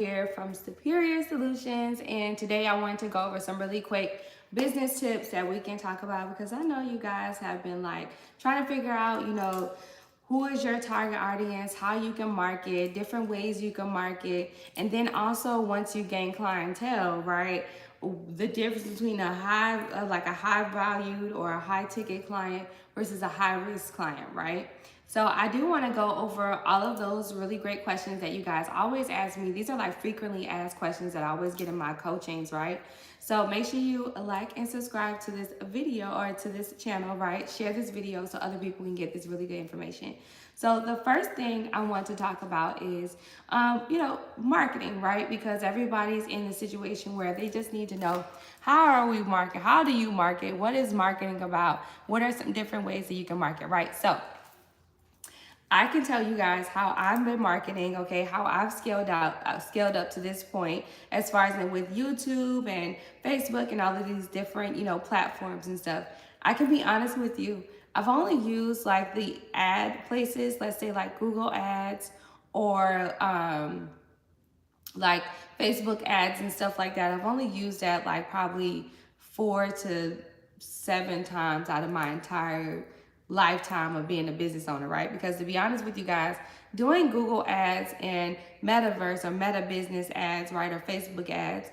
Here from Superior Solutions, and today I wanted to go over some really quick business tips that we can talk about because I know you guys have been like trying to figure out, who is your target audience, how you can market, different ways you can market, and then also once you gain clientele, right? The difference between a high valued or a high ticket client versus a high risk client, right? So I do want to go over all of those really great questions that you guys always ask me. These are like frequently asked questions that I always get in my coachings, right? So make sure you like and subscribe to this video or to this channel, right? Share this video so other people can get this really good information. So the first thing I want to talk about is, marketing, right? Because everybody's in a situation where they just need to know, how are we market? How do you market? What is marketing about? What are some different ways that you can market, right? So I can tell you guys how I've been marketing, okay, how I've scaled up to this point as far as with YouTube and Facebook and all of these different, platforms and stuff. I can be honest with you. I've only used like the ad places, let's say like Google ads or like Facebook ads and stuff like that. I've only used that like probably 4 to 7 times out of my entire lifetime of being a business owner, right? Because to be honest with you guys, doing Google ads and metaverse or meta business ads, right, or Facebook ads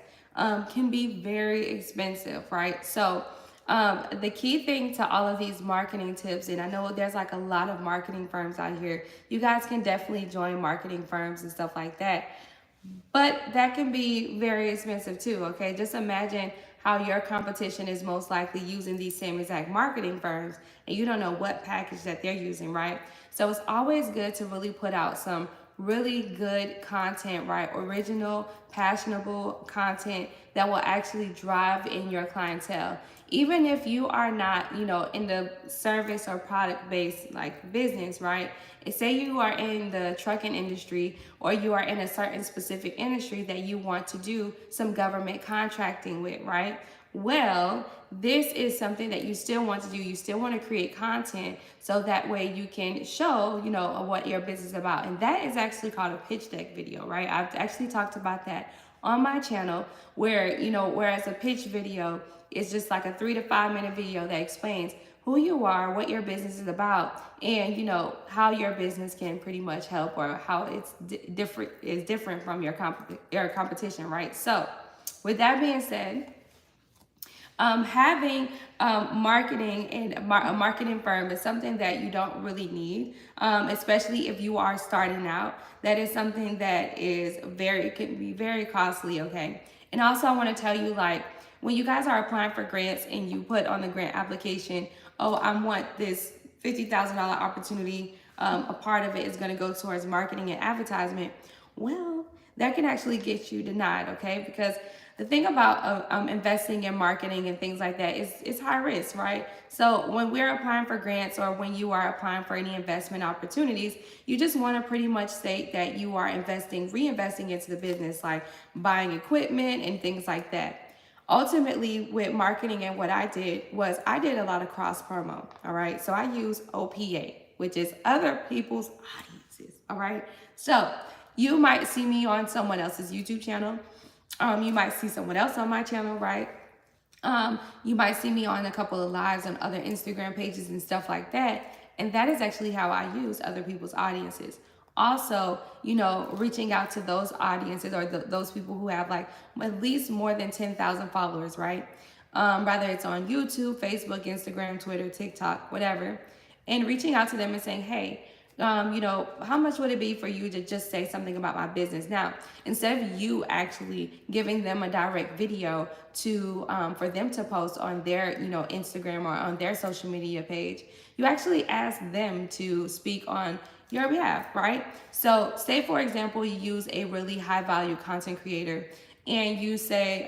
can be very expensive, right? So the key thing to all of these marketing tips, and I know there's like a lot of marketing firms out here. You guys can definitely join marketing firms and stuff like that. But that can be very expensive too, okay? Just imagine how your competition is most likely using these same exact marketing firms and you don't know what package that they're using, right? So it's always good to really put out some really good content, right? Original, passionable content that will actually drive in your clientele. Even if you are not, in the service or product based like business, right? Say you are in the trucking industry or you are in a certain specific industry that you want to do some government contracting with, right? Well, this is something that you still want to do. You still want to create content so that way you can show, what your business is about. And that is actually called a pitch deck video, right? I've actually talked about that on my channel where, whereas a pitch video is just like a 3 to 5 minute video that explains who you are, what your business is about, and how your business can pretty much help or how it's different from your competition, right? So, with that being said, having marketing and a marketing firm is something that you don't really need, especially if you are starting out. That is something that can be very costly, okay? And also, I want to tell you, like, when you guys are applying for grants and you put on the grant application, oh, I want this $50,000 opportunity, a part of it is going to go towards marketing and advertisement. Well, that can actually get you denied, okay? Because the thing about investing in marketing and things like that is it's high risk, right? So when we're applying for grants or when you are applying for any investment opportunities, you just want to pretty much state that you are reinvesting into the business, like buying equipment and things like that. Ultimately, with marketing and what I did was I did a lot of cross promo, all right? So I use OPA, which is other people's audiences, all right? So you might see me on someone else's YouTube channel. You might see someone else on my channel, right? You might see me on a couple of lives on other Instagram pages and stuff like that. And that is actually how I use other people's audiences. Also, reaching out to those audiences or those people who have like at least more than 10,000 followers, right? Whether it's on YouTube, Facebook, Instagram, Twitter, TikTok, whatever. And reaching out to them and saying, hey, how much would it be for you to just say something about my business? Now, instead of you actually giving them a direct video for them to post on their, Instagram or on their social media page, you actually ask them to speak on your behalf, right? So say, for example, you use a really high value content creator and you say,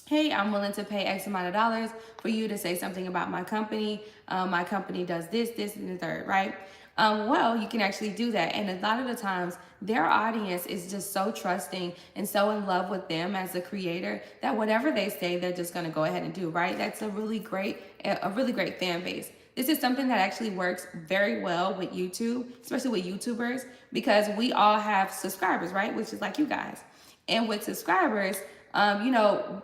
hey, I'm willing to pay X amount of dollars for you to say something about my company. My company does this, and the third, right? Well, you can actually do that. And a lot of the times, their audience is just so trusting and so in love with them as a creator that whatever they say, they're just going to go ahead and do, right? That's a really great fan base. This is something that actually works very well with YouTube, especially with YouTubers, because we all have subscribers, right? Which is like you guys. And with subscribers,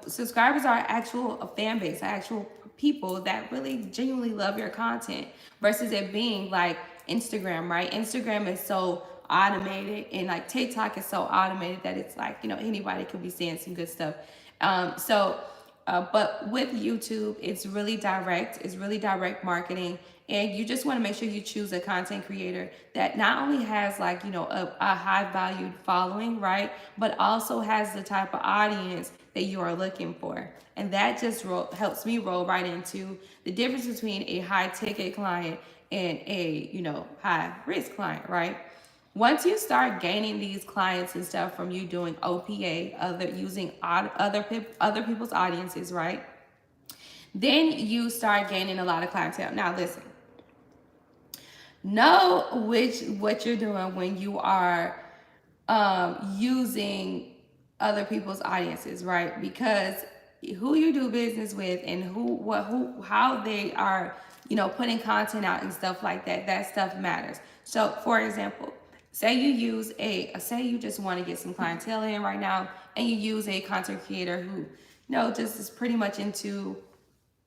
subscribers are actual a fan base, actual people that really genuinely love your content versus it being like Instagram, right? Instagram is so automated and like TikTok is so automated that it's like, anybody could be saying some good stuff. But with YouTube, it's really direct. It's really direct marketing. And you just want to make sure you choose a content creator that not only has like, a high valued following, right? But also has the type of audience that you are looking for. And that just helps me roll right into the difference between a high ticket client and a, high risk client, right? Once you start gaining these clients and stuff from you doing OPA, using other people's audiences, right? Then you start gaining a lot of clientele. Now listen, know what you're doing when you are using other people's audiences, right? Because who you do business with and how they are, putting content out and stuff like that, that stuff matters. So for example, say you just want to get some clientele in right now and you use a content creator who, just is pretty much into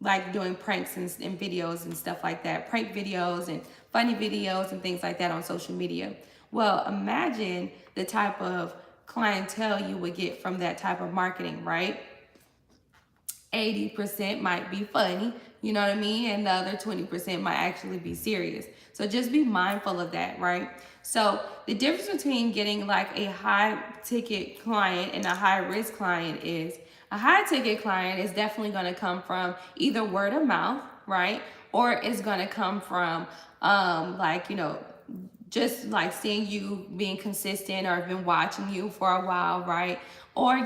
like doing pranks and videos and stuff like that, prank videos and funny videos and things like that on social media. Well, imagine the type of clientele you would get from that type of marketing, right? 80% might be funny, you know what I mean? And the other 20% might actually be serious. So just be mindful of that, right? So the difference between getting like a high ticket client and a high risk client is a high ticket client is definitely going to come from either word of mouth, right? Or it's going to come from just like seeing you being consistent or been watching you for a while, right? Or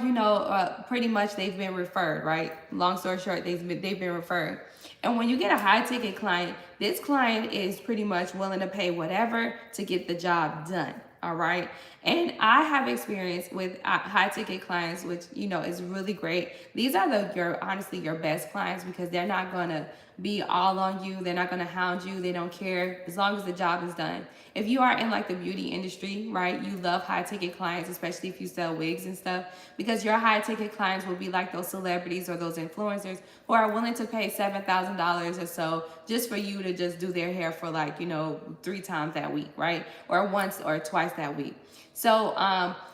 pretty much they've been referred, right? Long story short, they've been referred. And when you get a high ticket client, this client is pretty much willing to pay whatever to get the job done. All right. And I have experience with high ticket clients, which, is really great. These are honestly your best clients because they're not going to be all on you. They're not going to hound you. They don't care as long as the job is done. If you are in like the beauty industry, right, you love high ticket clients, especially if you sell wigs and stuff, because your high ticket clients will be like those celebrities or those influencers who are willing to pay $7,000 or so just for you to just do their hair for 3 times that week, right? Or once or twice that week. So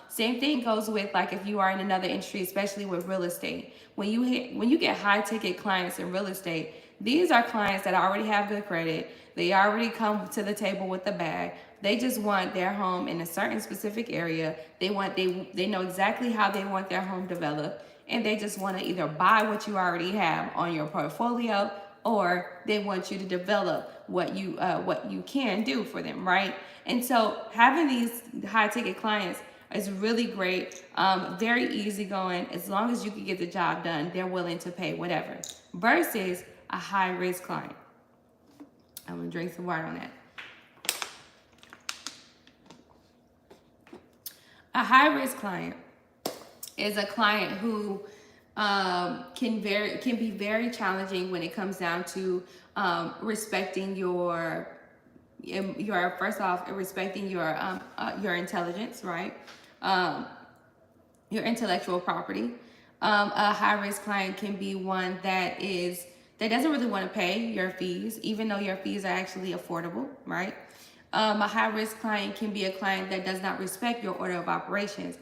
same thing goes with like if you are in another industry, especially with real estate. When you get high ticket clients in real estate, these are clients that already have good credit. They already come to the table with the bag. They just want their home in a certain specific area. They know exactly how they want their home developed, and they just want to either buy what you already have on your portfolio, or they want you to develop what you can do for them, right? And so having these high ticket clients is really great, very easygoing. As long as you can get the job done, they're willing to pay whatever. Versus a high risk client. I'm gonna drink some water on that. A high risk client is a client who can be very challenging when it comes down to respecting your first off respecting your intelligence, right? Your intellectual property. A high risk client can be one that doesn't really want to pay your fees, even though your fees are actually affordable, right? A high risk client can be a client that does not respect your order of operations.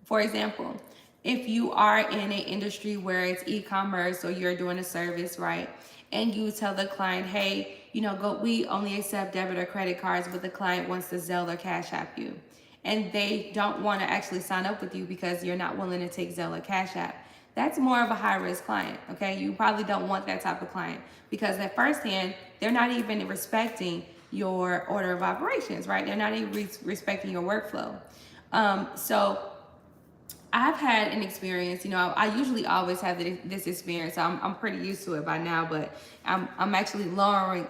For example, if you are in an industry where it's e-commerce or you're doing a service, right? And you tell the client, hey, we only accept debit or credit cards, but the client wants to Zelle or Cash App you. And they don't want to actually sign up with you because you're not willing to take Zelle or Cash App. That's more of a high risk client, okay? You probably don't want that type of client because at first hand, they're not even respecting your order of operations, right? They're not even respecting your workflow. So I've had an experience, I usually always have this experience. So I'm pretty used to it by now, but I'm actually lowering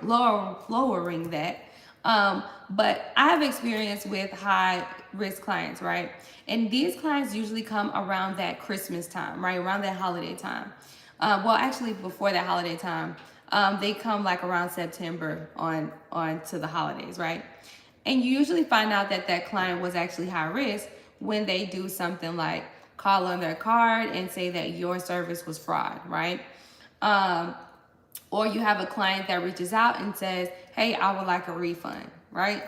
that. But I have experience with high risk clients, right? And these clients usually come around that Christmas time, right? Around that holiday time. Well, actually before that holiday time, They come like around September on to the holidays, right? And you usually find out that that client was actually high risk when they do something like call on their card and say that your service was fraud, right? Um, or you have a client that reaches out and says, hey, I would like a refund, right?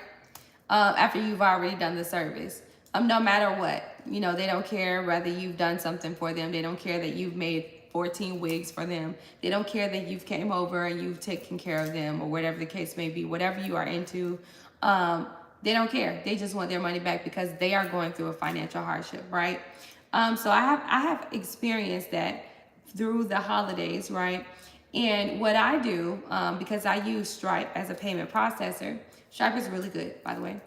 After you've already done the service. No matter what, they don't care whether you've done something for them. They don't care that you've made 14 wigs for them. They don't care that you've came over and you've taken care of them or whatever the case may be, whatever you are into. They don't care. They just want their money back because they are going through a financial hardship, right? So I have experienced that through the holidays, right? And what I do, because I use Stripe as a payment processor, Stripe is really good, by the way.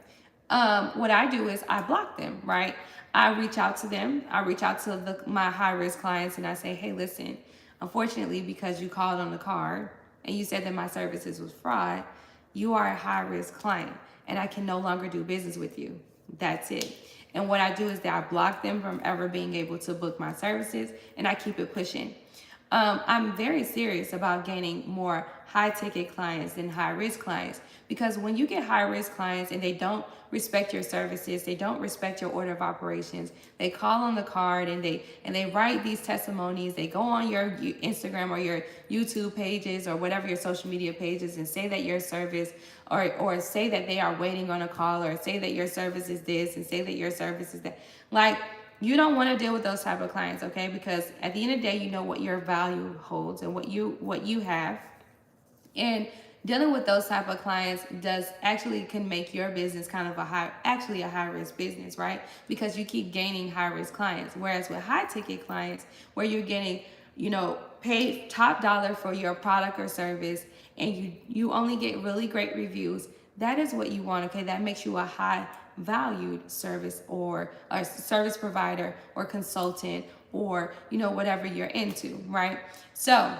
What I do is I block them, right? I reach out to them. I reach out to my high risk clients and I say, hey, listen, unfortunately, because you called on the card and you said that my services was fraud, you are a high risk client and I can no longer do business with you. That's it. And what I do is that I block them from ever being able to book my services and I keep it pushing. I'm very serious about gaining more high ticket clients than high risk clients because when you get high risk clients and they don't respect your services, they don't respect your order of operations, they call on the card and they write these testimonies, they go on your Instagram or your YouTube pages or whatever your social media pages and say that your service or say that they are waiting on a call or say that your service is this and say that your service is that. Like, you don't want to deal with those type of clients, okay? Because at the end of the day, you know what your value holds and what you have. And dealing with those type of clients can make your business kind of a high risk business, right? Because you keep gaining high risk clients. Whereas with high ticket clients, where you're getting, paid top dollar for your product or service, and you only get really great reviews, that is what you want, okay? That makes you a high valued service or a service provider or consultant or whatever you're into, right? So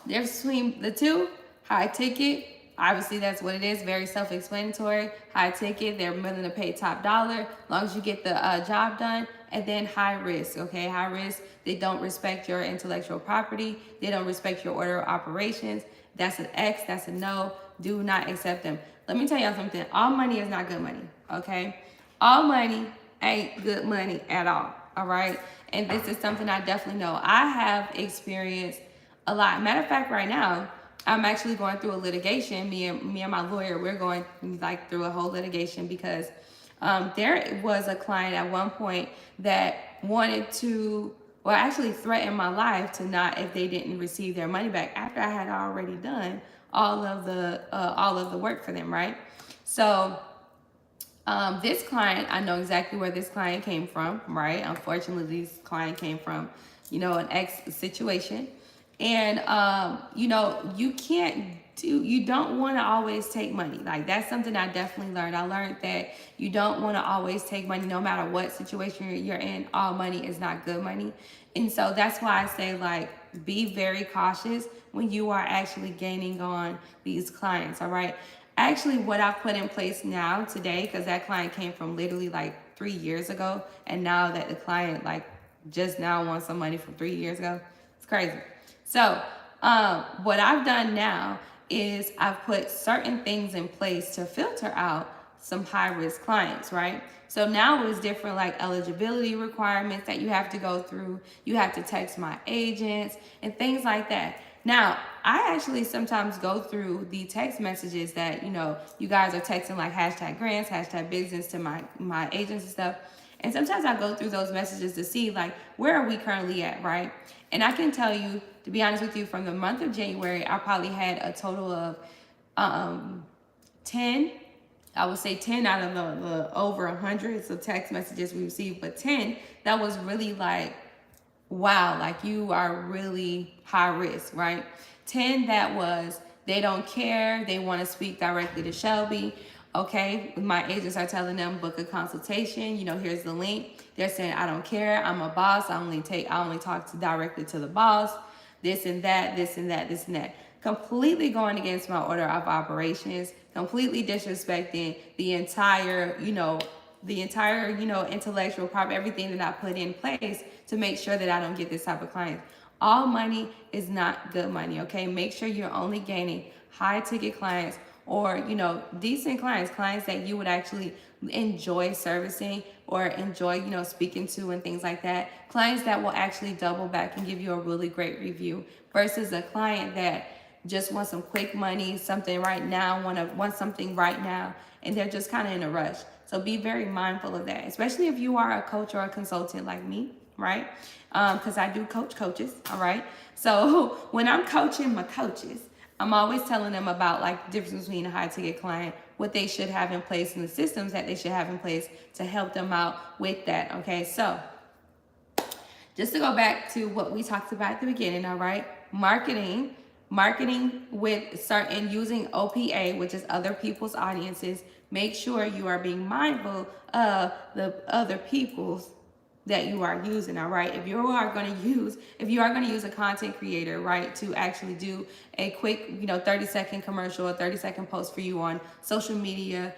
there's between the two. High ticket, obviously that's what it is, very self-explanatory. High ticket, they're willing to pay top dollar as long as you get the job done. And then high risk, okay? High risk, they don't respect your intellectual property, they don't respect your order of operations. That's an X, that's a no. Do not accept them. Let me tell y'all something. All money is not good money, okay? All money ain't good money at all right? And this is something I definitely know. I have experienced a lot. Matter of fact, right now, I'm actually going through a litigation. Me and my lawyer, we're going like through a whole litigation because there was a client at one point that wanted to, well, actually threatened my life to not if they didn't receive their money back after I had already done all of the work for them, right? So this client, I know exactly where this client came from, right? Unfortunately, this client came from, an ex situation. And, you don't want to always take money. Like, that's something I definitely learned. I learned that you don't want to always take money no matter what situation you're in. All money is not good money. And so that's why I say, like, be very cautious when you are actually gaining on these clients, all right? Actually, what I've put in place now today, because that client came from literally like 3 years ago, and now that the client like just now wants some money from 3 years ago, it's crazy. So what I've done now is I've put certain things in place to filter out some high risk clients, right? So now it's different, like eligibility requirements that you have to go through. You have to text my agents and things like that. Now, I actually sometimes go through the text messages that, you guys are texting like hashtag grants, hashtag business to my agents and stuff. And sometimes I go through those messages to see like, where are we currently at, right? And I can tell you, to be honest with you, from the month of January, I probably had a total of 10, I would say 10 out of the over 100 of text messages we received, but 10 that was really like, wow, like you are really high risk, right? 10 that was, they don't care, they want to speak directly to Shelby. Okay, my agents are telling them book a consultation, here's the link. They're saying, I don't care, I'm a boss, I only talk directly to the boss, this and that, this and that, this and that. Completely going against my order of operations, completely disrespecting the entire intellectual property, everything that I put in place to make sure that I don't get this type of clients. All money is not good money, okay? Make sure you're only gaining high ticket clients, or decent clients that you would actually enjoy servicing or enjoy speaking to and things like that. Clients that will actually double back and give you a really great review, versus a client that just wants some quick money, something right now, want something right now, and they're just kind of in a rush. So be very mindful of that, especially if you are a coach or a consultant like me, right? Because I do coach coaches, all right? So when I'm coaching my coaches, I'm always telling them about like the difference between a high ticket client, what they should have in place, and the systems that they should have in place to help them out with that, okay? So just to go back to what we talked about at the beginning, all right? Marketing with certain using OPA, which is other people's audiences. Make sure you are being mindful of the other people's that you are using, all right? If you are going to use a content creator, right, to actually do a quick 30-second commercial or 30-second post for you on social media,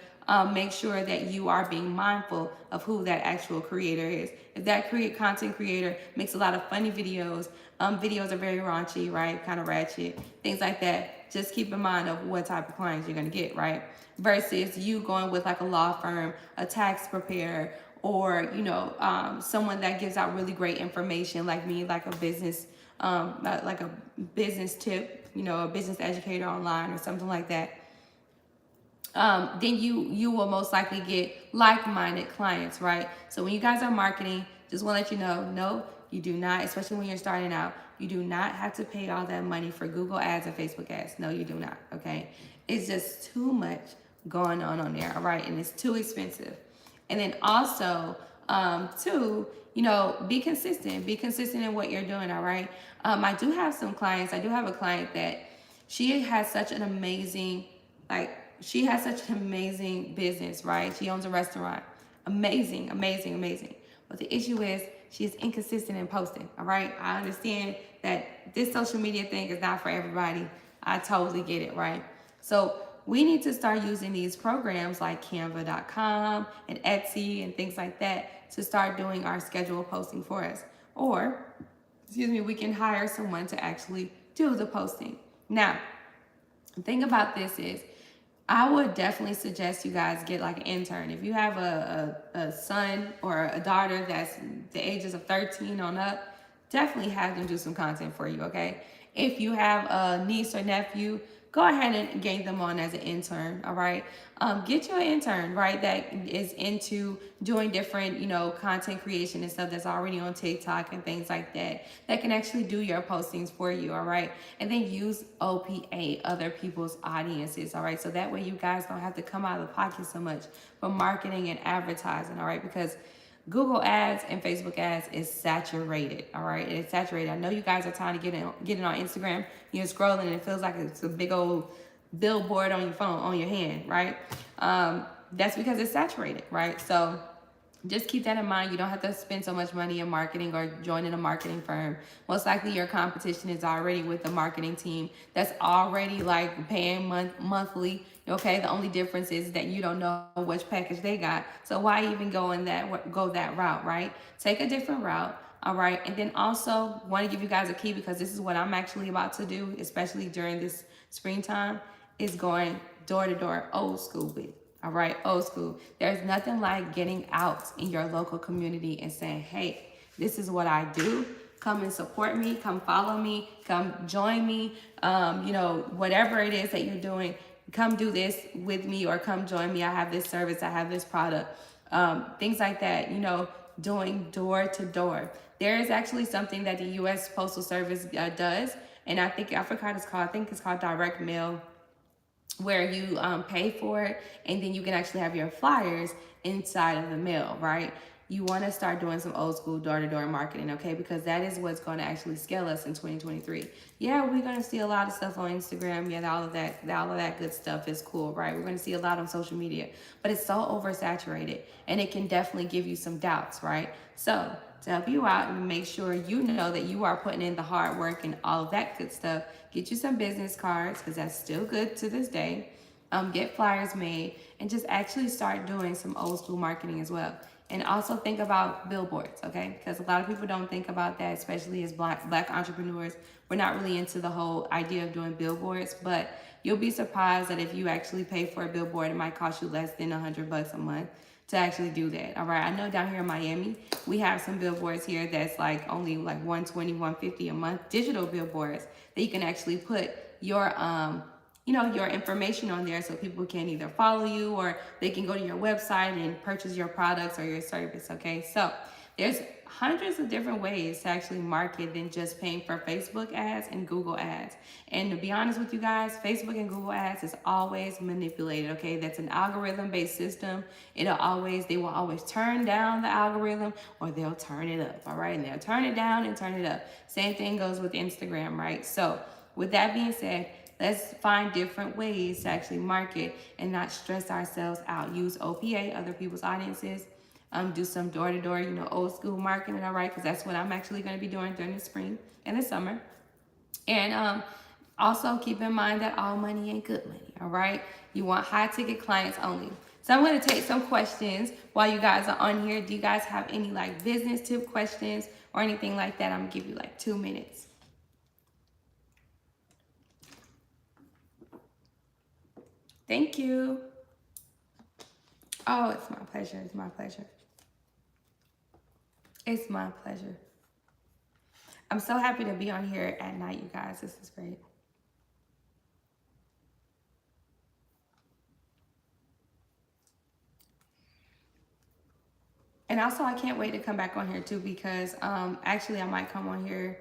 make sure that you are being mindful of who that actual creator is. If that content creator makes a lot of funny videos, videos are very raunchy, right, kind of ratchet, things like that, just keep in mind of what type of clients you're going to get, right? Versus you going with like a law firm, a tax preparer, or someone that gives out really great information like me, like a business tip, a business educator online or something like that. Then you will most likely get like-minded clients, right? So when you guys are marketing, just want to let you know, no, you do not, especially when you're starting out, you do not have to pay all that money for Google ads and Facebook ads. No, you do not, okay? It's just too much going on there, all right? And it's too expensive. And then also, too, be consistent. Be consistent in what you're doing, all right? I do have some clients. I do have a client that she has such an amazing, business, right? She owns a restaurant. Amazing, amazing, amazing. But the issue is she's inconsistent in posting, all right? I understand that this social media thing is not for everybody. I totally get it, right? So we need to start using these programs like Canva.com and Etsy and things like that to start doing our scheduled posting for us. Or, we can hire someone to actually do the posting. Now, the thing about this is, I would definitely suggest you guys get like an intern. If you have a son or a daughter that's the ages of 13 on up, definitely have them do some content for you, okay? If you have a niece or nephew, go ahead and gain them on as an intern, all right? Get you an intern, right, that is into doing different, content creation and stuff that's already on TikTok and things like that, that can actually do your postings for you, all right? And then use OPA, other people's audiences, all right? So that way you guys don't have to come out of the pocket so much for marketing and advertising, all right? Because Google ads and Facebook ads is saturated, all right? It's saturated. I know you guys are trying to get it on Instagram. You're scrolling and it feels like it's a big old billboard on your phone, on your hand, right? That's because it's saturated, right? So just keep that in mind. You don't have to spend so much money in marketing or joining a marketing firm. Most likely your competition is already with the marketing team that's already like paying monthly. Okay, the only difference is that you don't know which package they got. So why even go that route, right? Take a different route. All right, and then also want to give you guys a key, because this is what I'm actually about to do, especially during this springtime, is going door to door, old school with. All right, old school. There's nothing like getting out in your local community and saying, hey, this is what I do. Come and support me. Come follow me. Come join me. Whatever it is that you're doing, come do this with me, or come join me. I have this service. I have this product. Things like that, doing door to door. There is actually something that the U.S. Postal Service does, and I think it's called direct mail, where you pay for it, and then you can actually have your flyers inside of the mail, right? You want to start doing some old school door-to-door marketing, okay? Because that is what's going to actually scale us in 2023. Yeah, we're going to see a lot of stuff on Instagram. Yeah, all of that good stuff is cool, right? We're going to see a lot on social media, but it's so oversaturated, and it can definitely give you some doubts, right? So to help you out and make sure you know that you are putting in the hard work and all of that good stuff, get you some business cards, because that's still good to this day. Get flyers made, and just actually start doing some old school marketing as well. And also think about billboards, okay? Because a lot of people don't think about that, especially as black entrepreneurs. We're not really into the whole idea of doing billboards, but you'll be surprised that if you actually pay for a billboard, it might cost you less than $100 a month to actually do that. All right. I know down here in Miami, we have some billboards here that's like only like 120, 150 a month, digital billboards that you can actually put your your information on there so people can either follow you or they can go to your website and purchase your products or your service. Okay. So there's hundreds of different ways to actually market than just paying for Facebook ads and Google ads. And to be honest with you guys, Facebook and Google ads is always manipulated, okay? That's an algorithm-based system. They will always turn down the algorithm or they'll turn it up, all right? And they'll turn it down and turn it up. Same thing goes with Instagram, right? So with that being said, let's find different ways to actually market and not stress ourselves out. Use OPA, other people's audiences. Do some door-to-door, old school marketing, all right? Because that's what I'm actually going to be doing during the spring and the summer. And also keep in mind that all money ain't good money, all right? You want high-ticket clients only. So I'm going to take some questions while you guys are on here. Do you guys have any like business tip questions or anything like that? I'm going to give you like 2 minutes. Thank you. Oh, it's my pleasure. It's my pleasure. It's my pleasure. I'm so happy to be on here at night, you guys. This is great. And also, I can't wait to come back on here too because actually I might come on here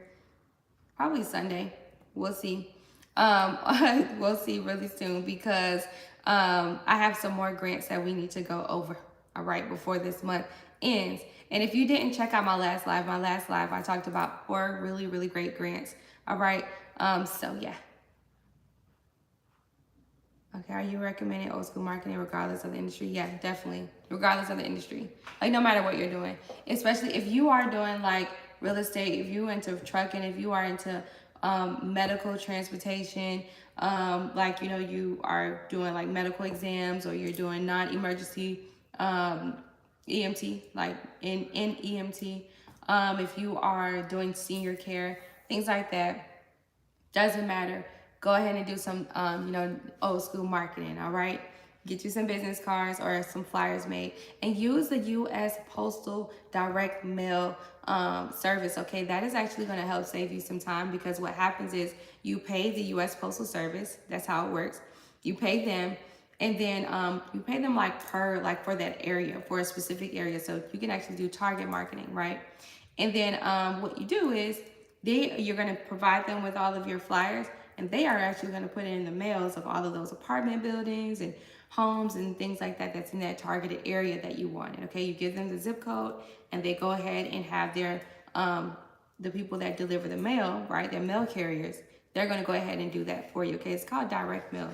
probably Sunday. We'll see. We'll see really soon because I have some more grants that we need to go over, all right, before this month ends. And if you didn't check out my last live, I talked about 4 really, really great grants, all right? So yeah. Okay, are you recommending old school marketing regardless of the industry? Yeah, definitely, regardless of the industry. Like no matter what you're doing, especially if you are doing like real estate, if you're into trucking, if you are into medical transportation, you are doing like medical exams or you're doing non-emergency EMT, like in EMT. If you are doing senior care, things like that, doesn't matter. Go ahead and do some, old school marketing, all right? Get you some business cards or some flyers made and use the U.S. Postal Direct Mail service, okay? That is actually going to help save you some time because what happens is you pay the U.S. Postal Service. That's how it works. You pay them and then you pay them for that area, for a specific area. So you can actually do target marketing, right? And then what you do is you're going to provide them with all of your flyers and they are actually going to put it in the mails of all of those apartment buildings and homes and things like that that's in that targeted area that you wanted. Okay, you give them the zip code and they go ahead and have their the people that deliver the mail, right, their mail carriers, they're going to go ahead and do that for you. Okay, it's called direct mail.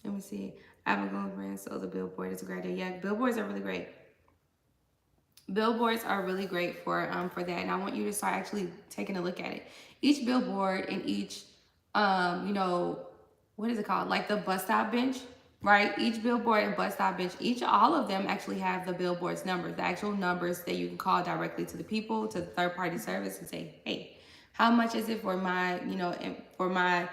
Let me see. Abigail brand, so the billboard is a great idea. Yeah, billboards are really great. Billboards are really great for that, and I want you to start actually taking a look at it. Each billboard and each what is it called, like the bus stop bench, right? Each billboard and bus stop bench, all of them actually have the billboard's numbers, the actual numbers that you can call directly to the people, to the third party service, and say, hey, how much is it for my for my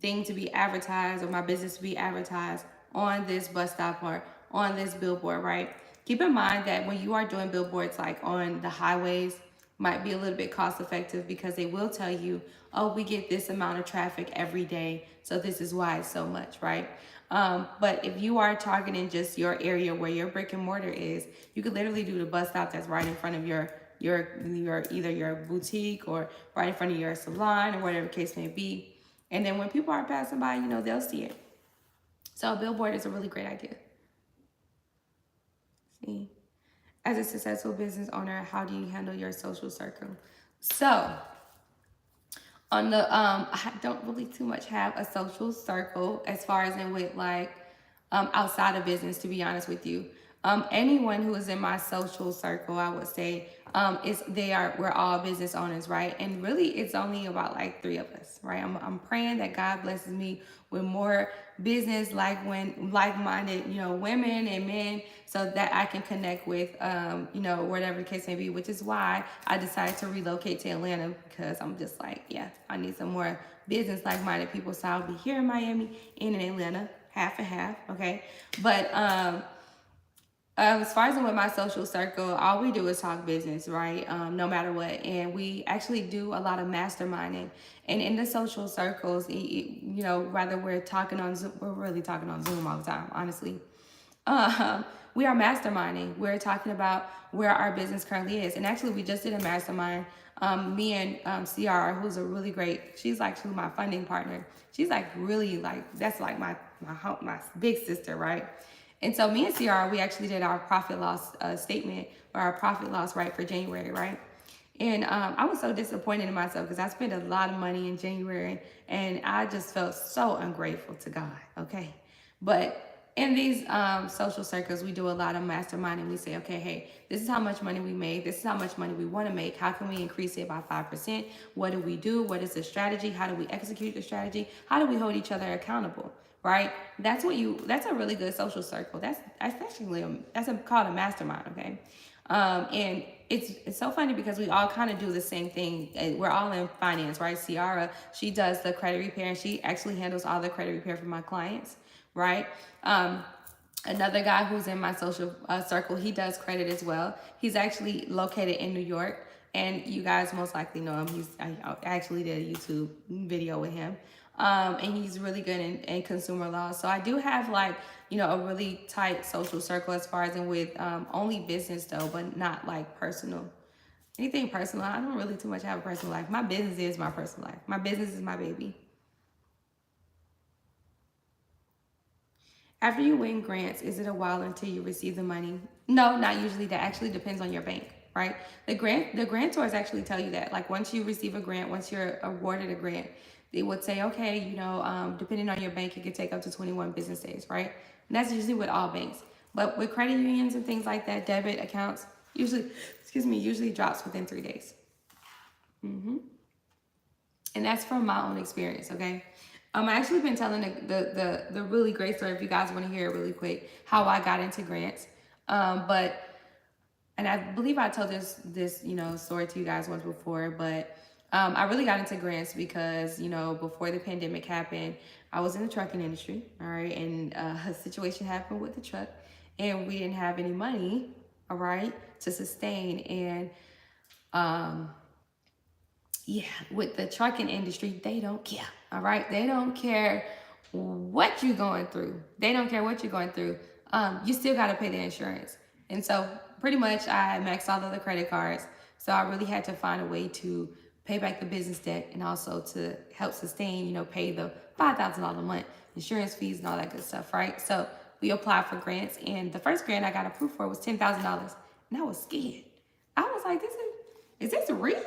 thing to be advertised or my business to be advertised on this bus stop or on this billboard, right? Keep in mind that when you are doing billboards like on the highways, might be a little bit cost effective because they will tell you, oh, we get this amount of traffic every day, so this is why it's so much, right? But if you are targeting just your area where your brick and mortar is, you could literally do the bus stop that's right in front of your either your boutique or right in front of your salon or whatever the case may be. And then when people are passing by, they'll see it. So a billboard is a really great idea. See, as a successful business owner, how do you handle your social circle? So on the I don't really too much have a social circle as far as in with outside of business, to be honest with you. Anyone who is in my social circle, I would say, we're all business owners, right? And really, it's only about like three of us, right? I'm praying that God blesses me with more business, like-minded, women and men, so that I can connect with, whatever the case may be. Which is why I decided to relocate to Atlanta, because I'm just like, yeah, I need some more business like-minded people. So I'll be here in Miami and in Atlanta, half and half, okay? But as far as with my social circle, all we do is talk business, right? No matter what. And we actually do a lot of masterminding. And in the social circles, whether we're talking on Zoom, we're really talking on Zoom all the time, honestly. Um, we are masterminding. We're talking about where our business currently is. And actually, we just did a mastermind. Me and CR, who's a really great, she's actually my funding partner. She's like really like, that's like my big sister, right? And so me and CR, we actually did our profit loss statement, or our profit loss, right, for January, right? And I was so disappointed in myself because I spent a lot of money in January, and I just felt so ungrateful to God, okay? But in these social circles, we do a lot of masterminding. We say, okay, hey, this is how much money we made. This is how much money we want to make. How can we increase it by 5%? What do we do? What is the strategy? How do we execute the strategy? How do we hold each other accountable? Right? That's a really good social circle. That's actually called a mastermind, okay? And it's so funny because we all kind of do the same thing. We're all in finance, right? Ciara, she does the credit repair, and she actually handles all the credit repair for my clients, right? Another guy who's in my social circle, he does credit as well. He's actually located in New York, and you guys most likely know him. I actually did a YouTube video with him. And he's really good in consumer law. So I do have like, a really tight social circle as far as in with only business though, but not like personal. Anything personal, I don't really too much have a personal life. My business is my personal life. My business is my baby. After you win grants, is it a while until you receive the money? No, not usually. That actually depends on your bank, right? The grantors actually tell you that. Like once you receive a grant, once you're awarded a grant, they would say, okay, depending on your bank, it could take up to 21 business days, right? And that's usually with all banks. But with credit unions and things like that, debit accounts usually drops within 3 days. And that's from my own experience, okay? I actually been telling the really great story, if you guys want to hear it really quick, how I got into grants. And I believe I told this story to you guys once before, but I really got into grants because before the pandemic happened, I was in the trucking industry, all right, and a situation happened with the truck, and we didn't have any money, all right, to sustain. And yeah, with the trucking industry, they don't care. All right, they don't care what you're going through. They don't care what you're going through. You still got to pay the insurance. And so pretty much I maxed all of the credit cards. So I really had to find a way to pay back the business debt and also to help sustain, pay the $5,000 a month insurance fees and all that good stuff, right? So we applied for grants, and the first grant I got approved for was $10,000, and I was scared. I was like, is this real?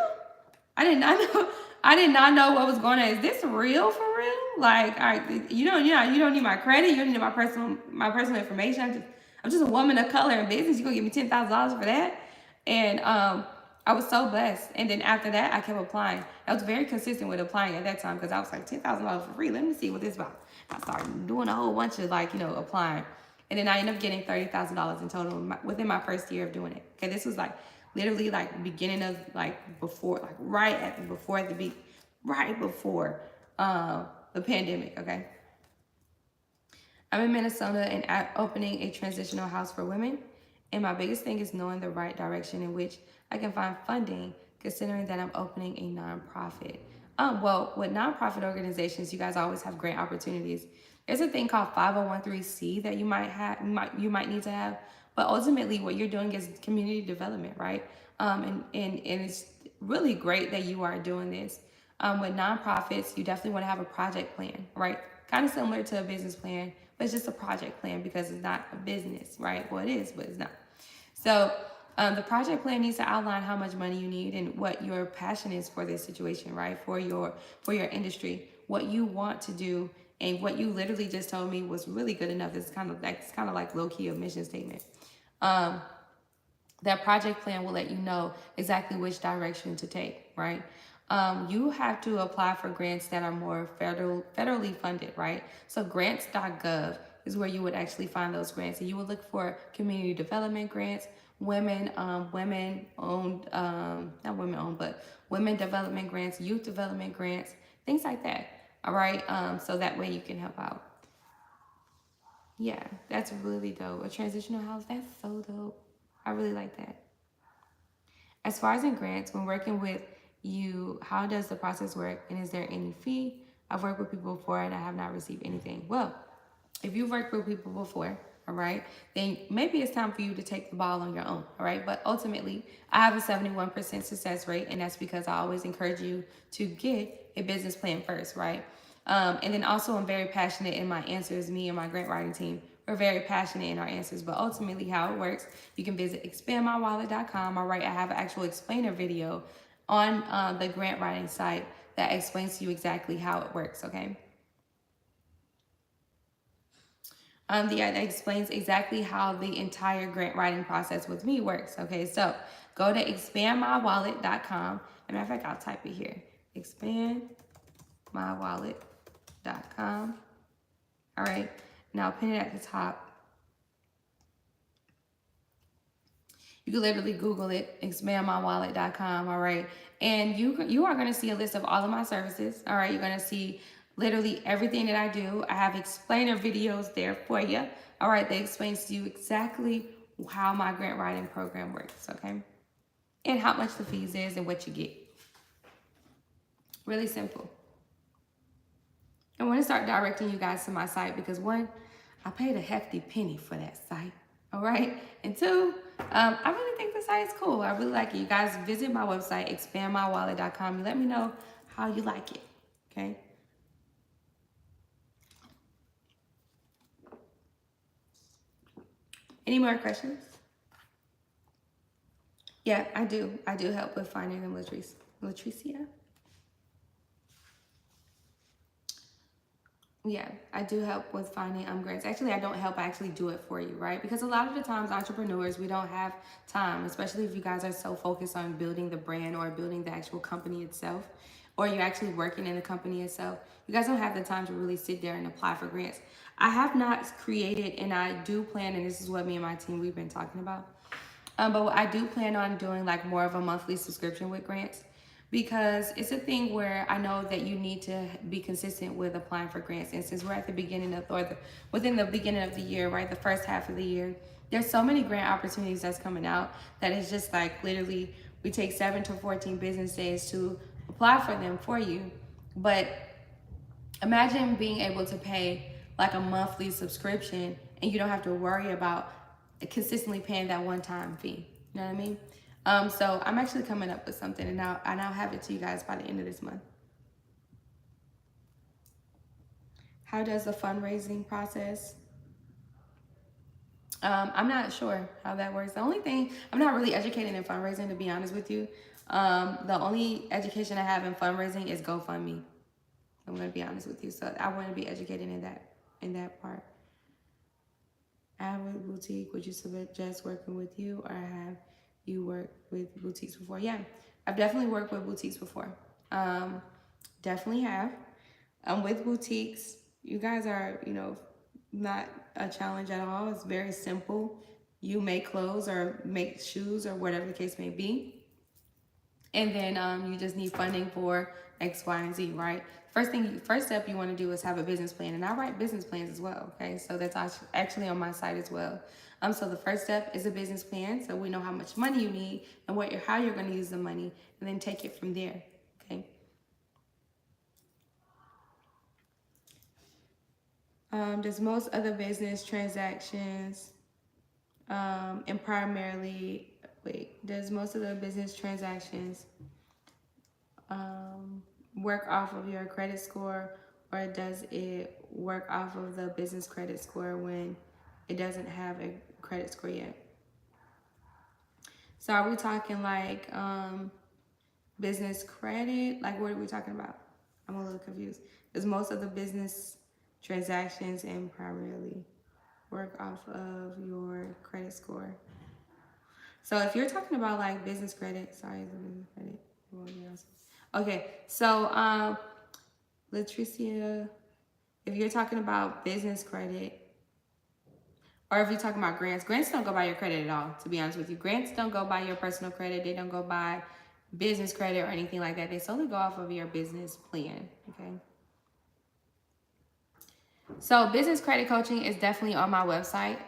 I did not know. I did not know what was going on. Is this real for real? Like, all right, you don't need my credit. You don't need my personal information. I'm just a woman of color in business. You gonna give me $10,000 for that? And I was so blessed. And then after that, I kept applying. I was very consistent with applying at that time because I was like $10,000 for free. Let me see what this is about. I started doing a whole bunch of applying, and then I ended up getting $30,000 in total within my first year of doing it. Okay, this was like literally like beginning of before the pandemic. Okay, I'm in Minnesota and I'm opening a transitional house for women, and my biggest thing is knowing the right direction in which I can find funding, considering that I'm opening a nonprofit. Well, with nonprofit organizations, you guys always have great opportunities. There's a thing called 501(c) that you might need to have, but ultimately what you're doing is community development, right? And it's really great that you are doing this. With nonprofits, you definitely want to have a project plan, right? Kind of similar to a business plan, but it's just a project plan because it's not a business, right? Well, it is, but it's not. So the project plan needs to outline how much money you need and what your passion is for this situation, right? For your industry, what you want to do, and what you literally just told me was really good enough. It's kind of like low key a mission statement. That project plan will let you know exactly which direction to take, right? You have to apply for grants that are more federally funded, right? So grants.gov is where you would actually find those grants, and you would look for community development grants, women owned, not women owned, but women development grants, youth development grants, things like that. All right, so that way you can help out. Yeah, that's really dope. A transitional house, that's so dope. I really like that. As far as in grants, when working with you, how does the process work and is there any fee? I've worked with people before and I have not received anything. Well, if you've worked with people before, all right, then maybe it's time for you to take the ball on your own, all right? But ultimately, I have a 71% success rate, and that's because I always encourage you to get a business plan first, right? And then also, I'm very passionate in my answers. Me and my grant writing team, we're very passionate in our answers. But ultimately, how it works, you can visit expandmywallet.com. All right, I have an actual explainer video on the grant writing site that explains to you exactly how it works, okay? That explains exactly how the entire grant writing process with me works. Okay, so go to expandmywallet.com. As a matter of fact, I'll type it here. Expandmywallet.com. All right, now pin it at the top. You can literally Google it, expandmywallet.com. All right, and you are going to see a list of all of my services. All right, you're going to see literally everything that I do. I have explainer videos there for you. All right, that explains to you exactly how my grant writing program works. Okay, and how much the fees is and what you get. Really simple. I want to start directing you guys to my site because one, I paid a hefty penny for that site. All right. And two, I really think the site is cool. I really like it. You guys visit my website, expandmywallet.com. You let me know how you like it. Okay. Any more questions? Yeah, I do. I do help with finding them, Latricia. Yeah, I do help with finding grants. Actually, I don't help, I actually do it for you, right? Because a lot of the times, entrepreneurs, we don't have time, especially if you guys are so focused on building the brand or building the actual company itself, or you're actually working in the company itself. You guys don't have the time to really sit there and apply for grants. I have not created, and I do plan, and this is what me and my team, we've been talking about. But I do plan on doing like more of a monthly subscription with grants because it's a thing where I know that you need to be consistent with applying for grants. And since we're at the beginning of, within the beginning of the year, right, the first half of the year, there's so many grant opportunities that's coming out that it's just like literally we take 7 to 14 business days to apply for them for you. But imagine being able to pay like a monthly subscription and you don't have to worry about consistently paying that one-time fee. You know what I mean? So I'm actually coming up with something, and I'll have it to you guys by the end of this month. How does the fundraising process? I'm not sure how that works. The only thing, I'm not really educated in fundraising, to be honest with you. The only education I have in fundraising is GoFundMe. I'm going to be honest with you. So I want to be educated in that part. I have a boutique. Would you suggest working with you, or have you worked with boutiques before? Yeah, I've definitely worked with boutiques before. Definitely have. With boutiques, you guys are, not a challenge at all. It's very simple. You make clothes or make shoes or whatever the case may be. And then you just need funding for X, Y, and Z, right? First step you want to do is have a business plan, and I write business plans as well. Okay, so that's actually on my site as well. So the first step is a business plan, so we know how much money you need and how you're going to use the money, and then take it from there. Okay. Does most other business transactions and primarily does most of the business transactions work off of your credit score, or does it work off of the business credit score when it doesn't have a credit score yet? So are we talking like business credit? Like, what are we talking about? I'm a little confused. Does most of the business transactions and primarily work off of your credit score? So if you're talking about like business credit, sorry, the business credit. Okay, so Latricia, if you're talking about business credit, or if you're talking about grants, grants don't go by your credit at all, to be honest with you. Grants don't go by your personal credit. They don't go by business credit or anything like that. They solely go off of your business plan, okay? So business credit coaching is definitely on my website,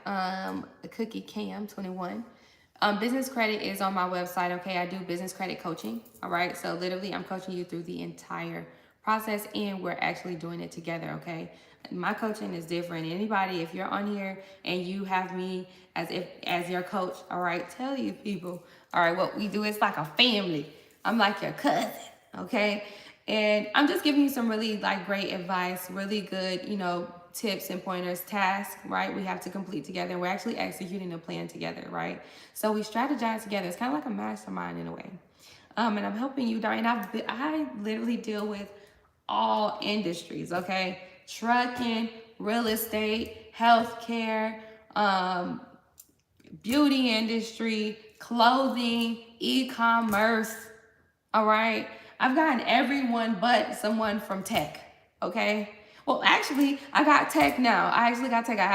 Cookie Cam 21. Business credit is on my website, okay? I do business credit coaching, all right? So literally I'm coaching you through the entire process and we're actually doing it together, okay? My coaching is different. Anybody, if you're on here and you have me as your coach, all right, tell you people, all right, what we do is like a family. I'm like your cousin, okay? And I'm just giving you some really like great advice, really good, tips and pointers, tasks, right? We have to complete together. We're actually executing a plan together, right? So we strategize together. It's kind of like a mastermind in a way. And I'm helping you, Darn. I literally deal with all industries, okay? Trucking, real estate, healthcare, beauty industry, clothing, e-commerce, all right? I've gotten everyone but someone from tech, okay? Well, actually, I got tech now. I actually got tech. I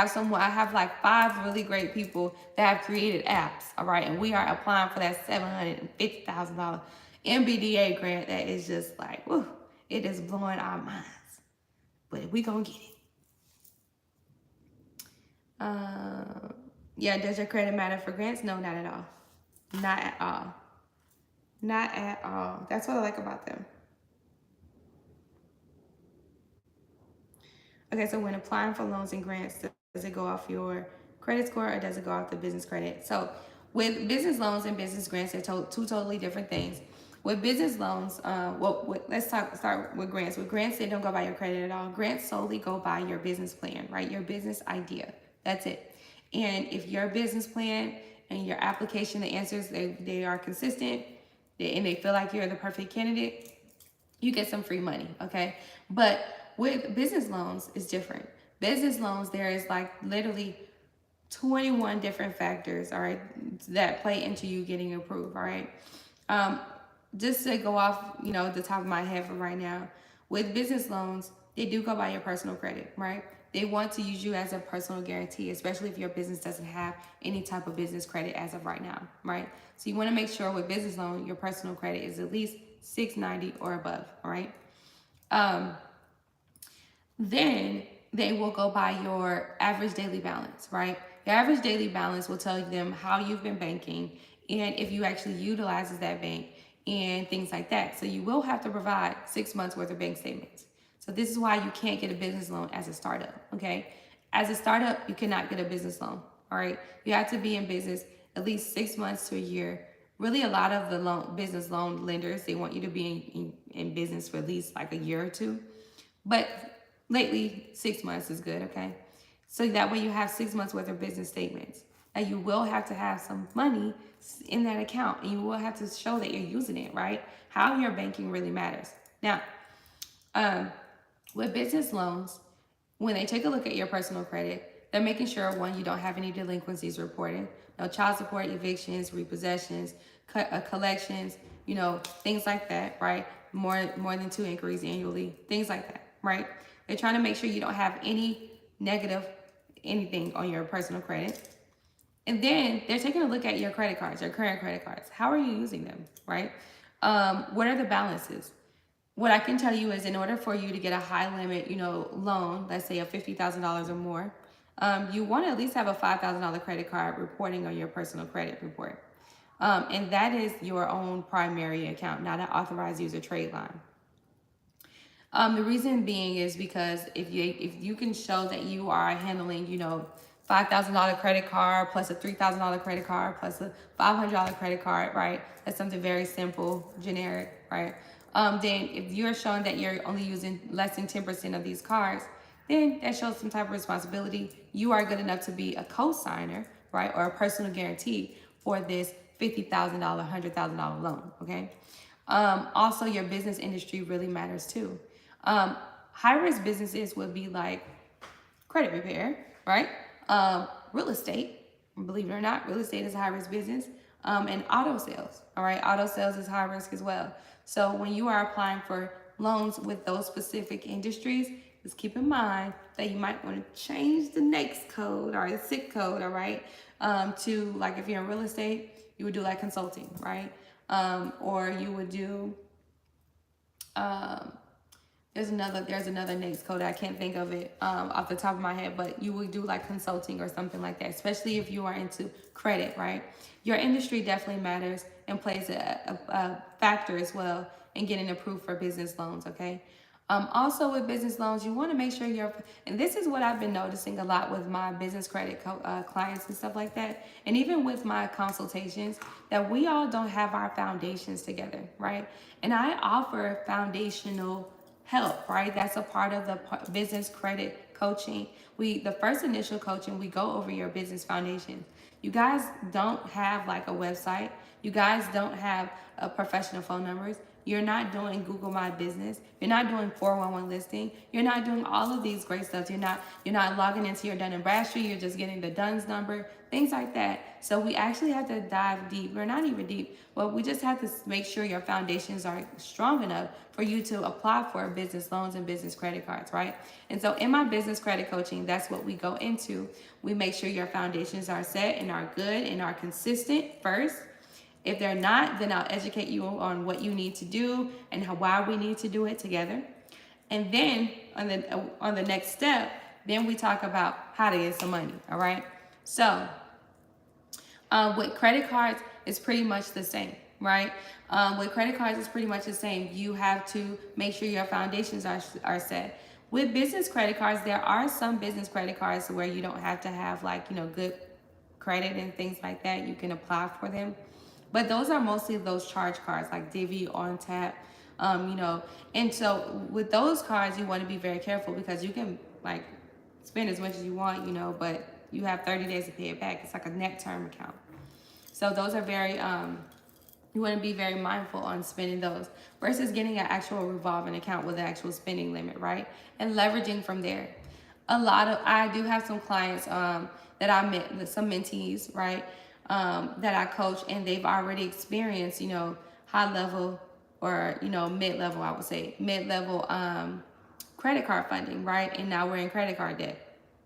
have like 5 really great people that have created apps, all right? And we are applying for that $750,000 MBDA grant that is just like, whew, it is blowing our minds. But we gonna get it. Yeah, does your credit matter for grants? No, not at all. Not at all. Not at all. That's what I like about them. Okay, so when applying for loans and grants, does it go off your credit score or does it go off the business credit? So with business loans and business grants, they're two totally different things. With business loans, let's start with grants. With grants, they don't go by your credit at all. Grants solely go by your business plan, right? Your business idea. That's it. And if your business plan and your application, the answers, they are consistent and they feel like you're the perfect candidate, you get some free money, okay? But with business loans, it's different. Business loans, there is like literally 21 different factors, all right, that play into you getting approved, all right? Just to go off, the top of my head for right now, with business loans, they do go by your personal credit, right? They want to use you as a personal guarantee, especially if your business doesn't have any type of business credit as of right now, right? So you want to make sure with business loan, your personal credit is at least 690 or above, all right? Then they will go by your average daily balance, right? Your average daily balance will tell them how you've been banking and if you actually utilizes that bank and things like that. So you will have to provide 6 months worth of bank statements. So this is why you can't get a business loan as a startup, okay? As a startup, you cannot get a business loan, all right? You have to be in business at least 6 months to a year. Really, a lot of the business loan lenders, they want you to be in business for at least like a year or two. But lately, 6 months is good, okay? So that way you have 6 months worth of business statements. And you will have to have some money in that account and you will have to show that you're using it, right? How you're banking really matters. Now, with business loans, when they take a look at your personal credit, they're making sure, one, you don't have any delinquencies reported, no child support, evictions, repossessions, collections, things like that, right? More than 2 inquiries annually, things like that, right? They're trying to make sure you don't have any negative anything on your personal credit. And then they're taking a look at your credit cards, your current credit cards. How are you using them, right? What are the balances? What I can tell you is in order for you to get a high limit, loan, let's say of $50,000 or more, you want to at least have a $5,000 credit card reporting on your personal credit report. And that is your own primary account, not an authorized user trade line. The reason being is because if you can show that you are handling, $5,000 credit card plus a $3,000 credit card plus a $500 credit card, right? That's something very simple, generic, right? Then if you're showing that you're only using less than 10% of these cards, then that shows some type of responsibility. You are good enough to be a co-signer, right? Or a personal guarantee for this $50,000, $100,000 loan, okay? Also, your business industry really matters too. High-risk businesses would be like credit repair, right? Real estate, believe it or not, real estate is a high-risk business. and auto sales. All right, auto sales is high risk as well. So when you are applying for loans with those specific industries, just keep in mind that you might want to change the NAICS code or the SIC code, all right, to like if you're in real estate, you would do like consulting, right? Or you would do um, there's another NAICS code. I can't think of it off the top of my head, but you would do like consulting or something like that, especially if you are into credit, right? Your industry definitely matters and plays a factor as well in getting approved for business loans, okay? Also with business loans, you want to make sure and this is what I've been noticing a lot with my business credit clients and stuff like that, and even with my consultations, that we all don't have our foundations together, right? And I offer foundational help, right? That's a part of the business credit coaching. The first initial coaching, we go over your business foundation. You guys don't have like a website. You guys don't have professional phone numbers. You're not doing Google My Business. You're not doing 411 listing. You're not doing all of these great stuff. You're not logging into your Dun& Bradstreet. You're just getting the Dunn's number, things like that. So we actually have to dive deep. We're not even deep, but we just have to make sure your foundations are strong enough for you to apply for business loans and business credit cards, right? And so in my business credit coaching, that's what we go into. We make sure your foundations are set and are good and are consistent first. If they're not, then I'll educate you on what you need to do and why we need to do it together. And then on the next step, then we talk about how to get some money. All right. So with credit cards, it's pretty much the same, right? With credit cards, it's pretty much the same. You have to make sure your foundations are set. With business credit cards, there are some business credit cards where you don't have to have good credit and things like that. You can apply for them. But those are mostly those charge cards like Divvy, On Tap, And so with those cards, you want to be very careful because you can spend as much as you want, but you have 30 days to pay it back. It's like a net term account. So those are very, you want to be very mindful on spending those versus getting an actual revolving account with an actual spending limit, right? And leveraging from there. I do have some clients that I met with some mentees, right? That I coach, and they've already experienced, high level or, mid-level, I would say, mid-level credit card funding, right? And now we're in credit card debt.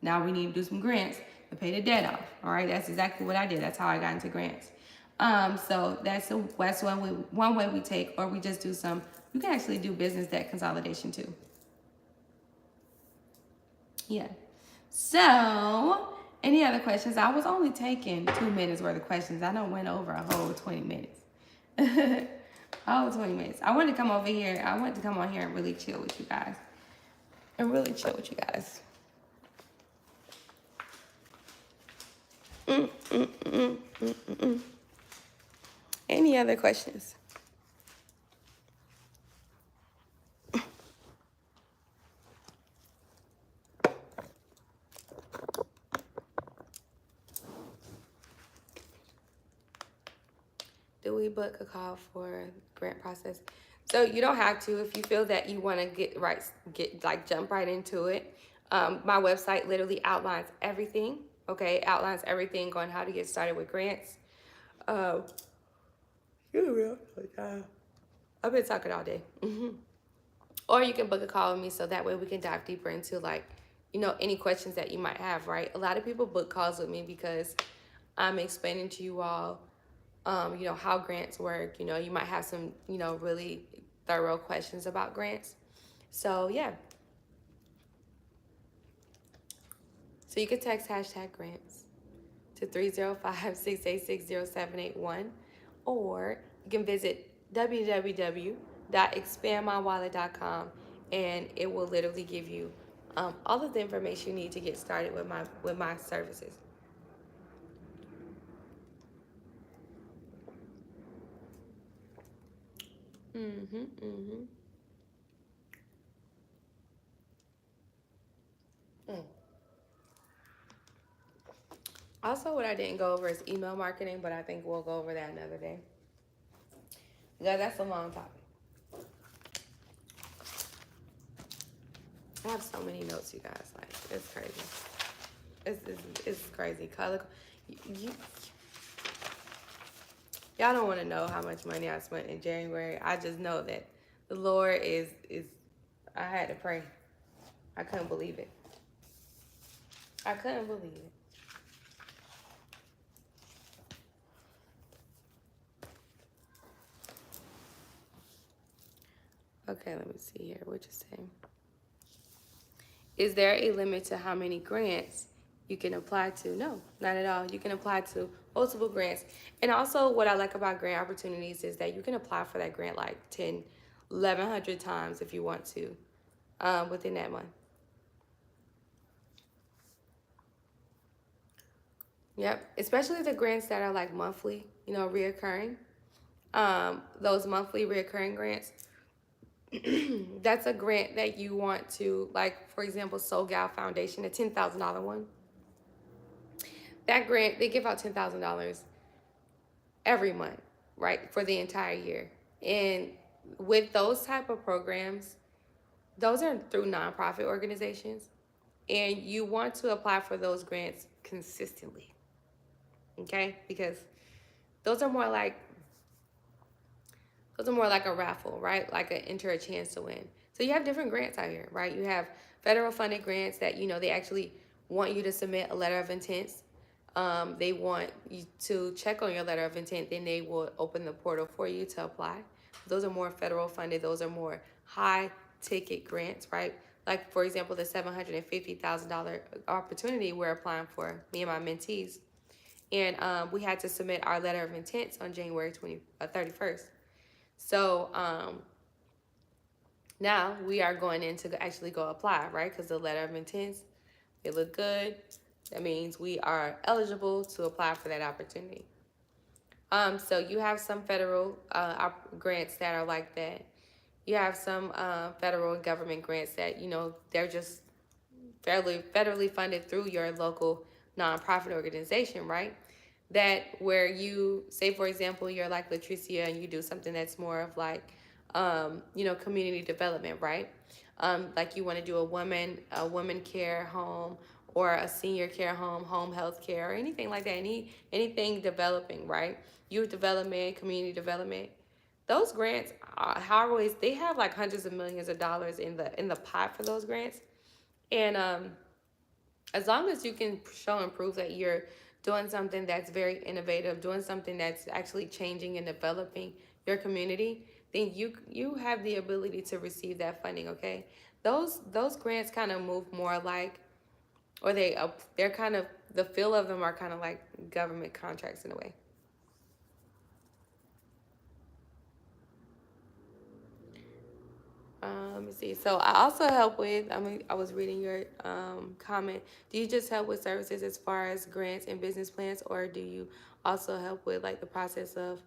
Now we need to do some grants to pay the debt off, all right? That's exactly what I did. That's how I got into grants. So that's one way we take, or we just do you can actually do business debt consolidation too. Yeah. So, any other questions? I was only taking 2 minutes worth of questions. I don't went over a whole 20 minutes. A whole 20 minutes. I wanted to come over here. I wanted to come on here and really chill with you guys. Any other questions? Do we book a call for grant process? So you don't have to if you feel that you want to jump right into it. My website literally outlines everything. Okay, it outlines everything on how to get started with grants. I've been talking all day. Or you can book a call with me so that way we can dive deeper into any questions that you might have, right? A lot of people book calls with me because I'm explaining to you all how grants work. You might have some, really thorough questions about grants. So, yeah. So you can text #grants to 305-686-0781, or you can visit www.expandmywallet.com, and it will literally give you all of the information you need to get started with my services. Also, what I didn't go over is email marketing, but I think we'll go over that another day. Yeah, that's a long topic. I have so many notes, you guys. It's crazy. It's crazy. Color. Y'all don't want to know how much money I spent in January. I just know that the Lord is. I had to pray. I couldn't believe it. I couldn't believe it. Okay, let me see here. What you saying? Is there a limit to how many grants you can apply to? No, not at all. You can apply to multiple grants. And also, what I like about grant opportunities is that you can apply for that grant like 10, 1,100 times if you want to within that month. Yep, especially the grants that are like monthly, reoccurring. Those monthly reoccurring grants, that's a grant that you want to, like, for example, Soul Gal Foundation, a $10,000 one. That grant, they give out $10,000 every month, right, for the entire year. And with those type of programs, those are through nonprofit organizations, and you want to apply for those grants consistently, okay? Because those are more like a raffle, right? Like enter a chance to win. So you have different grants out here, right? You have federal funded grants that, they actually want you to submit a letter of intent. They want you to check on your letter of intent, then they will open the portal for you to apply. Those are more federal funded. Those are more high ticket grants, right? Like, for example, the $750,000 opportunity we're applying for, me and my mentees. And we had to submit our letter of intent on January 31st. So now we are going in to actually go apply, right? Because the letter of intent, it looked good. That means we are eligible to apply for that opportunity. So you have some federal grants that are like that. You have some federal government grants that, they're just federally funded through your local nonprofit organization, right? That where you say, for example, you're like Latricia and you do something that's more of like, community development, right? Like you want to do a woman care home or a senior care home health care, or anything like that. Anything developing, right? Youth development, community development. Those grants, they have like hundreds of millions of dollars in the pot for those grants, and as long as you can show and prove that you're doing something that's very innovative, doing something that's actually changing and developing your community, then you have the ability to receive that funding. Okay, those grants kind of move more like, or they're kind of, the feel of them are kind of like government contracts in a way. Let me see. So I also help with, I was reading your comment. Do you just help with services as far as grants and business plans, or do you also help with like the process of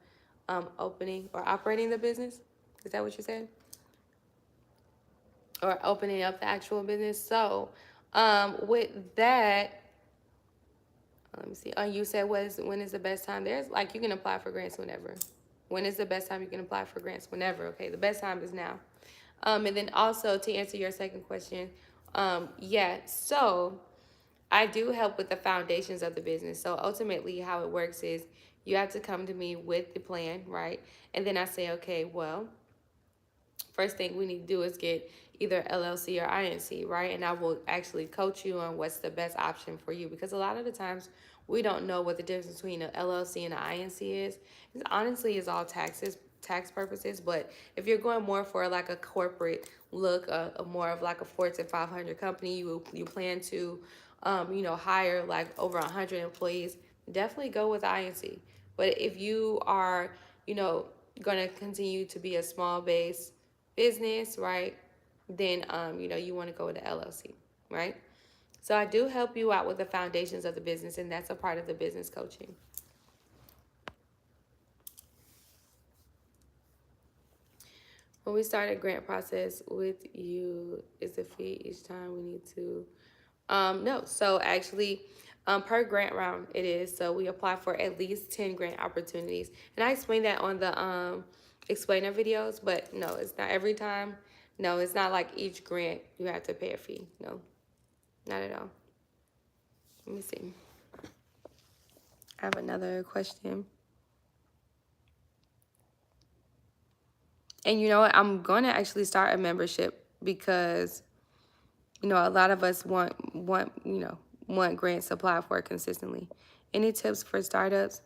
opening or operating the business? Is that what you said? Or opening up the actual business? So with that, let me see. Oh, you said when is the best time? There's like, you can apply for grants whenever. When is the best time you can apply for grants? Whenever. Okay, the best time is now. And then also to answer your second question, yeah, so I do help with the foundations of the business. So ultimately, how it works is you have to come to me with the plan, right? And then I say, okay, well, first thing we need to do is get either LLC or INC, right? And I will actually coach you on what's the best option for you, because a lot of the times we don't know what the difference between an LLC and an INC is. It honestly is all tax purposes, but if you're going more for like a corporate look, more of like a Fortune 500 company, you plan to, hire like over 100 employees, definitely go with INC. But if you are, going to continue to be a small base business, right, then you want to go with the LLC, right? So I do help you out with the foundations of the business, and that's a part of the business coaching. When we start a grant process with you, is the fee each time we need to? No. So actually, per grant round, it is. So we apply for at least 10 grant opportunities. And I explained that on the explainer videos, but no, it's not every time. No, it's not like each grant you have to pay a fee. No, not at all. Let me see. I have another question. And you know what? I'm going to actually start a membership because, you know, a lot of us want grants applied for consistently. Any tips for startups?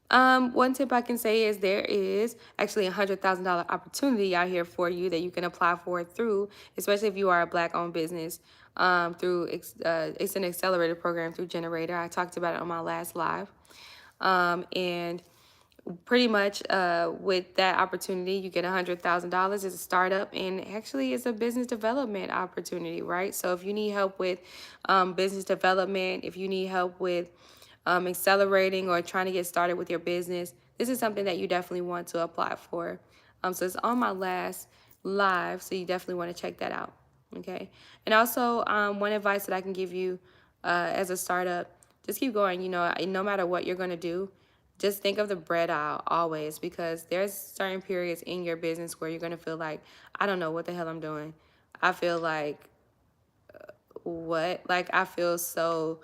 One tip I can say is there is actually $100,000 opportunity out here for you that you can apply for through, especially if you are a Black-owned business. It's an accelerator program through Generator. I talked about it on my last live, and pretty much with that opportunity, you get $100,000 as a startup, and actually it's a business development opportunity, right? So if you need help with business development, if you need help with accelerating or trying to get started with your business, this is something that you definitely want to apply for. So it's on my last live, so you definitely want to check that out. Okay. And also, one advice that I can give you as a startup, just keep going. You know, no matter what you're going to do, just think of the bread aisle always, because there's certain periods in your business where you're going to feel like, I don't know what the hell I'm doing. I feel like, what? Like, I feel so,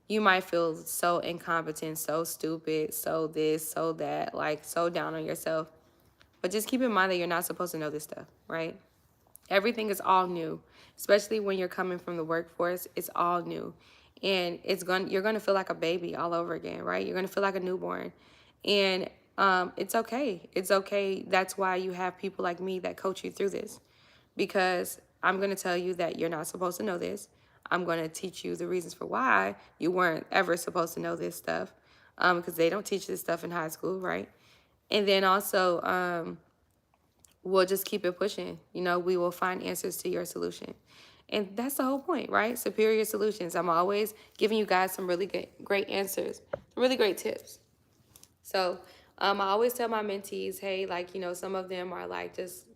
you might feel so incompetent, so stupid, so this, so that, like so down on yourself. But just keep in mind that you're not supposed to know this stuff, right? Everything is all new, especially when you're coming from the workforce. It's all new, and you're gonna feel like a baby all over again, right? You're gonna feel like a newborn, and it's okay. It's okay. That's why you have people like me that coach you through this, because I'm gonna tell you that you're not supposed to know this. I'm gonna teach you the reasons for why you weren't ever supposed to know this stuff, because they don't teach this stuff in high school, right? And then also, we'll just keep it pushing. You know, we will find answers to your solution. And that's the whole point, right? Superior solutions. I'm always giving you guys some really great answers, really great tips. So I always tell my mentees, hey, like, you know, some of them are like just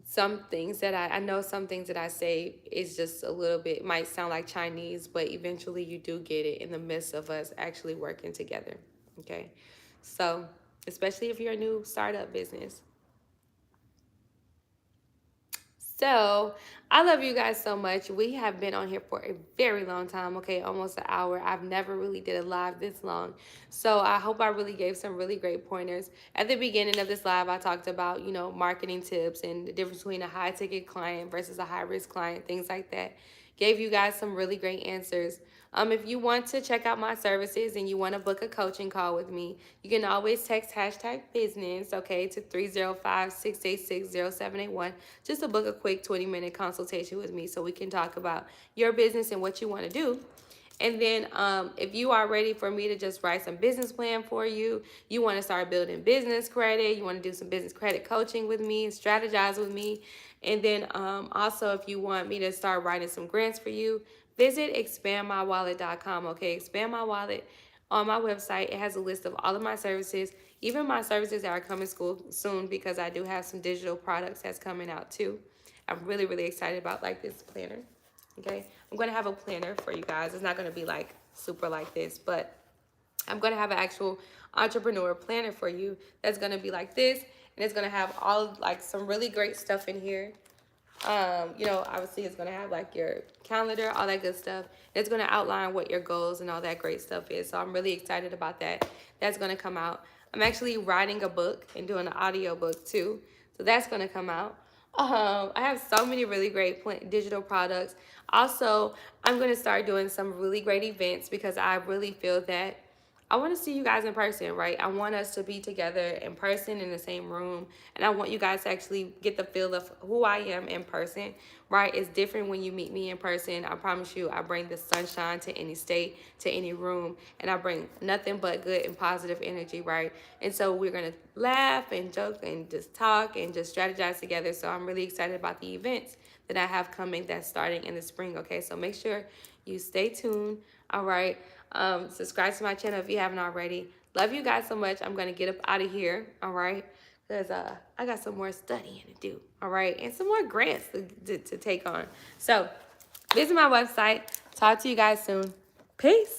some things that I know some things that I say is just a little bit, might sound like Chinese, but eventually you do get it in the midst of us actually working together. Okay. So, especially if you're a new startup business. So I love you guys so much. We have been on here for a very long time, okay, almost an hour. I've never really did a live this long. So I hope I really gave some really great pointers. At the beginning of this live, I talked about, you know, marketing tips and the difference between a high ticket client versus a high risk client, things like that. Gave you guys some really great answers. If you want to check out my services and you want to book a coaching call with me, you can always text hashtag business, okay, to 305-686-0781 just to book a quick 20-minute consultation with me so we can talk about your business and what you want to do. And then if you are ready for me to just write some business plan for you, you want to start building business credit, you want to do some business credit coaching with me, strategize with me. And then also if you want me to start writing some grants for you, visit expandmywallet.com. Okay, Expand My Wallet on my website. It has a list of all of my services, even my services that are coming soon, because I do have some digital products that's coming out too. I'm really, really excited about like this planner. Okay, I'm gonna have a planner for you guys. It's not gonna be like super like this, but I'm gonna have an actual entrepreneur planner for you that's gonna be like this, and it's gonna have all like some really great stuff in here. You know, obviously it's gonna have like your calendar, all that good stuff. It's gonna outline what your goals and all that great stuff is. So I'm really excited about that. That's gonna come out. I'm actually writing a book and doing an audio book too. So that's gonna come out. I have so many really great digital products. Also, I'm gonna start doing some really great events because I really feel that I want to see you guys in person, right? I want us to be together in person in the same room. And I want you guys to actually get the feel of who I am in person, right? It's different when you meet me in person. I promise you, I bring the sunshine to any state, to any room. And I bring nothing but good and positive energy, right? And so we're going to laugh and joke and just talk and just strategize together. So I'm really excited about the events that I have coming that's starting in the spring, okay? So make sure you stay tuned, all right? Subscribe to my channel if you haven't already. Love you guys so much. I'm going to get up out of here, all right? Because I got some more studying to do, all right? And some more grants to take on. So visit my website. Talk to you guys soon. Peace.